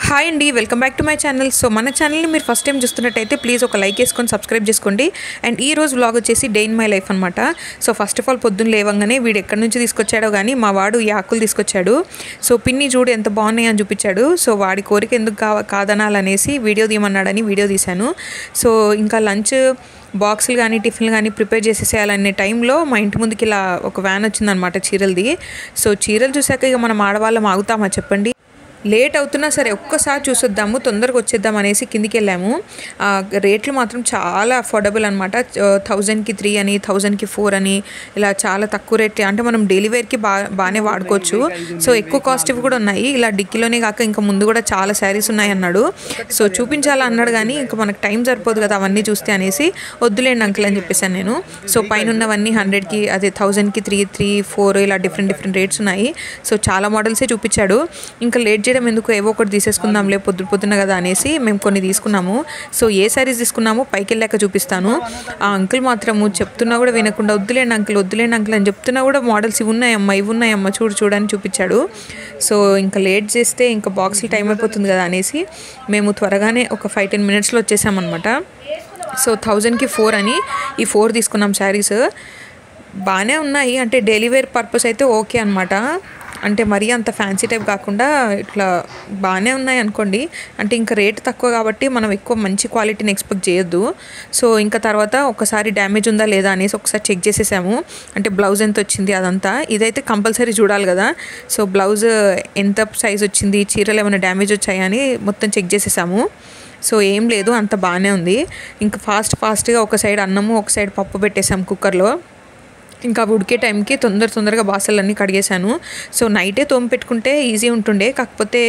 Hi అండి, welcome back to my channel. So మన ఛానల్ని మీరు ఫస్ట్ టైం చూస్తున్నట్టయితే ప్లీజ్ ఒక లైక్ వేసుకొని సబ్స్క్రైబ్ చేసుకోండి. అండ్ ఈ రోజు వ్లాగ్ వచ్చేసి డే ఇన్ మై లైఫ్ అనమాట. సో ఫస్ట్ ఆఫ్ ఆల్ పొద్దున్న లేవంగానే వీడు ఎక్కడి నుంచి తీసుకొచ్చాడో కానీ మా వాడు ఈ ఆకులు తీసుకొచ్చాడు. సో పిన్ని చూడు ఎంత బాగున్నాయి అని చూపించాడు. సో వాడి కోరిక ఎందుకు కాదనాలనేసి వీడియో తీయమన్నాడని వీడియో తీశాను. సో ఇంకా లంచ్ బాక్సులు కానీ టిఫిన్లు కానీ ప్రిపేర్ చేసేసేయాలనే టైంలో మా ఇంటి ముందుకి ఇలా ఒక వ్యాన్ వచ్చిందనమాట చీరలది. సో చీరలు చూసాక ఇక మనం ఆడవాళ్ళం ఆగుతామా చెప్పండి. లేట్ అవుతున్నా సరే ఒక్కసారి చూసొద్దాము, తొందరగా వచ్చేద్దాం అనేసి కిందికి వెళ్ళాము. రేట్లు మాత్రం చాలా అఫోర్డబుల్ అనమాట. 1000కి 3 అని 1000కి 4 అని ఇలా చాలా తక్కువ రేట్. అంటే మనం డైలీ వేర్కి బాగానే వాడుకోవచ్చు. సో ఎక్కువ కాస్ట్ కూడా ఉన్నాయి. ఇలా డిక్కీలోనే కాక ఇంకా ముందు కూడా చాలా శారీస్ ఉన్నాయి అన్నాడు. సో చూపించాలా అన్నాడు కానీ ఇంకా మనకు టైం సరిపోదు కదా అవన్నీ చూస్తే అనేసి వద్దులేండి అంకుల్ అని చెప్పేసాను నేను. సో పైన ఉన్నవన్నీ 100కి అదే 1000కి 3, 4 ఇలా డిఫరెంట్ రేట్స్ ఉన్నాయి. సో చాలా మోడల్సే చూపించాడు. ఇంకా లేట్ చేయడం ఎందుకు, ఏవో ఒకటి తీసేసుకుందాంలే పొద్దున కదా అనేసి మేము కొన్ని తీసుకున్నాము. సో ఏ శారీస్ తీసుకున్నామో పైకి వెళ్ళాక చూపిస్తాను. ఆ అంకుల్ మాత్రము చెప్తున్నా కూడా వినకుండా వద్దులేండి అంకుల్ అని చెప్తున్నా కూడా మోడల్స్ ఇవి ఉన్నాయమ్మా చూడని చూపించాడు. సో ఇంకా లేట్ చేస్తే ఇంకా బాక్స్లు టైం అయిపోతుంది కదా అనేసి మేము త్వరగానే ఒక 5-10 మినిట్స్లో వచ్చేసామన్నమాట. సో 1000కి 4 అని ఈ 4 తీసుకున్నాం శారీస్. బాగానే ఉన్నాయి, అంటే డైలీ వేర్ పర్పస్ అయితే ఓకే అనమాట. అంటే మరీ అంత ఫ్యాన్సీ టైప్ కాకుండా ఇట్లా బాగానే ఉన్నాయి అనుకోండి. అంటే ఇంకా రేట్ తక్కువ కాబట్టి మనం ఎక్కువ మంచి క్వాలిటీని ఎక్స్పెక్ట్ చేయొద్దు. సో ఇంకా తర్వాత ఒకసారి డ్యామేజ్ ఉందా లేదా అనేసి ఒకసారి చెక్ చేసేసాము. అంటే బ్లౌజ్ ఎంత వచ్చింది అదంతా, ఇదైతే కంపల్సరీ చూడాలి కదా. సో బ్లౌజ్ ఎంత సైజ్ వచ్చింది, చీరలు ఏమైనా డ్యామేజ్ వచ్చాయా అని మొత్తం చెక్ చేసేసాము. సో ఏం లేదు, అంత బాగానే ఉంది. ఇంకా ఫాస్ట్గా ఒక సైడ్ అన్నము ఒక సైడ్ పప్పు పెట్టేసాము కుక్కర్లో. ఇంకా ఉడికే టైంకి తొందరగా బాసలన్నీ కడిగేశాను. సో నైటే తోమి పెట్టుకుంటే ఈజీ ఉంటుండే, కాకపోతే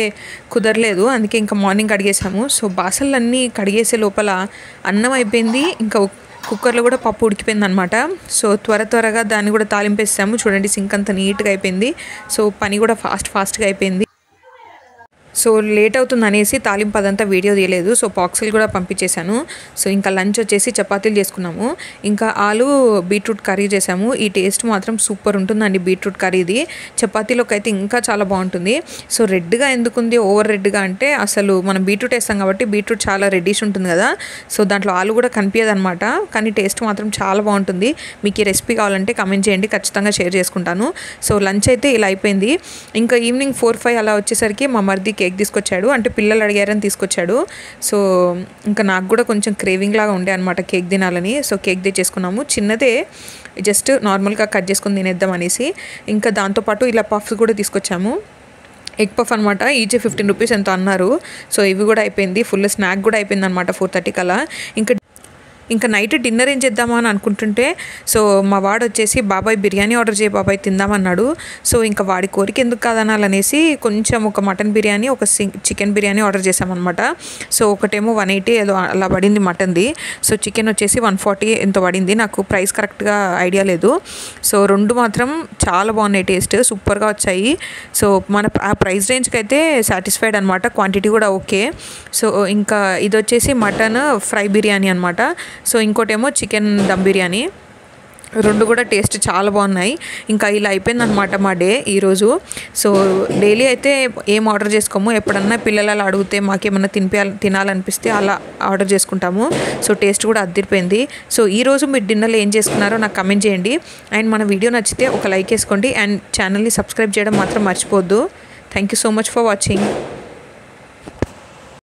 కుదరలేదు. అందుకే ఇంకా మార్నింగ్ కడిగేసాము. సో బాసలన్నీ కడిగేసే లోపల అన్నం అయిపోయింది, ఇంకా కుక్కర్లో కూడా పప్పు ఉడికిపోయింది అనమాట. సో త్వరగా దాన్ని కూడా తాలింపేసాము. చూడండి సింక్ అంతా నీట్గా అయిపోయింది. సో పని కూడా ఫాస్ట్గా అయిపోయింది. సో లేట్ అవుతుంది అనేసి తాలింపు అదంతా వీడియో తీయలేదు. సో బాక్సులు కూడా పంపించేశాను. సో ఇంకా లంచ్ వచ్చేసి చపాతీలు చేసుకున్నాము. ఇంకా ఆలు బీట్రూట్ కర్రీ చేసాము. ఈ టేస్ట్ మాత్రం సూపర్ ఉంటుందండి బీట్రూట్ కర్రీది. చపాతీలోకి అయితే ఇంకా చాలా బాగుంటుంది. సో రెడ్గా ఎందుకుంది, ఓవర్ రెడ్గా అంటే అసలు మనం బీట్రూట్ వేస్తాం కాబట్టి బీట్రూట్ చాలా రెడ్డిష్ ఉంటుంది కదా. సో దాంట్లో ఆలు కూడా కనిపించదు అనమాట, కానీ టేస్ట్ మాత్రం చాలా బాగుంటుంది. మీకు ఈ రెసిపీ కావాలంటే కమెంట్ చేయండి, ఖచ్చితంగా షేర్ చేసుకుంటాను. సో లంచ్ అయితే ఇలా అయిపోయింది. ఇంకా ఈవినింగ్ 4-5 అలా వచ్చేసరికి మా మరిది కేక్ తీసుకొచ్చాడు. అంటే పిల్లలు అడిగారని తీసుకొచ్చాడు. సో ఇంకా నాకు కూడా కొంచెం క్రేవింగ్ లాగా ఉండే అనమాట కేక్ తినాలని. సో కేక్ తెచ్చేసుకున్నాము. చిన్నదే, జస్ట్ నార్మల్గా కట్ చేసుకుని తినేద్దాం అనేసి. ఇంకా దాంతోపాటు ఇలా పఫ్స్ కూడా తీసుకొచ్చాము. ఎగ్ పఫ్ అనమాట, ఈచ్ 15 రూపీస్ ఎంతో అన్నారు. సో ఇవి కూడా అయిపోయింది. ఫుల్ స్నాక్ కూడా అయిపోయింది అనమాట 4:30 కల్లా. ఇంకా నైట్ డిన్నర్ ఏం చేద్దామా అని అనుకుంటుంటే సో మా వాడు వచ్చేసి బాబాయ్ బిర్యానీ ఆర్డర్ చేయి బాబాయ్ తిందామన్నాడు. సో ఇంకా వాడి కోరిక ఎందుకు కాదనాలనేసి కొంచెం ఒక మటన్ బిర్యానీ ఒక చికెన్ బిర్యానీ ఆర్డర్ చేసామన్నమాట. సో ఒకటేమో 180 ఏదో అలా పడింది మటన్ది. సో చికెన్ వచ్చేసి 140 ఎంతో పడింది. నాకు ప్రైస్ కరెక్ట్గా ఐడియా లేదు. సో రెండు మాత్రం చాలా బాగున్నాయి, టేస్ట్ సూపర్గా వచ్చాయి. సో మన ఆ ప్రైస్ రేంజ్కి అయితే సాటిస్ఫైడ్ అనమాట. క్వాంటిటీ కూడా ఓకే. సో ఇంకా ఇది వచ్చేసి మటన్ ఫ్రై బిర్యానీ అనమాట. సో ఇంకోటేమో చికెన్ దమ్ బిర్యానీ. రెండు కూడా టేస్ట్ చాలా బాగున్నాయి. ఇంకా ఇలా అయిపోయిందనమాట మా డే ఈరోజు. సో డైలీ అయితే ఏం ఆర్డర్ చేసుకోము, ఎప్పుడన్నా పిల్లలు అలా అడిగితే మాకేమన్నా తినాలనిపిస్తే అలా ఆర్డర్ చేసుకుంటాము. సో టేస్ట్ కూడా అదిరిపోయింది. సో ఈరోజు మీరు డిన్నర్లో ఏం చేసుకున్నారో నాకు కమెంట్ చేయండి. అండ్ మన వీడియో నచ్చితే ఒక లైక్ వేసుకోండి. అండ్ ఛానల్ని సబ్స్క్రైబ్ చేయడం మాత్రం మర్చిపోవద్దు. Thank you so much for watching.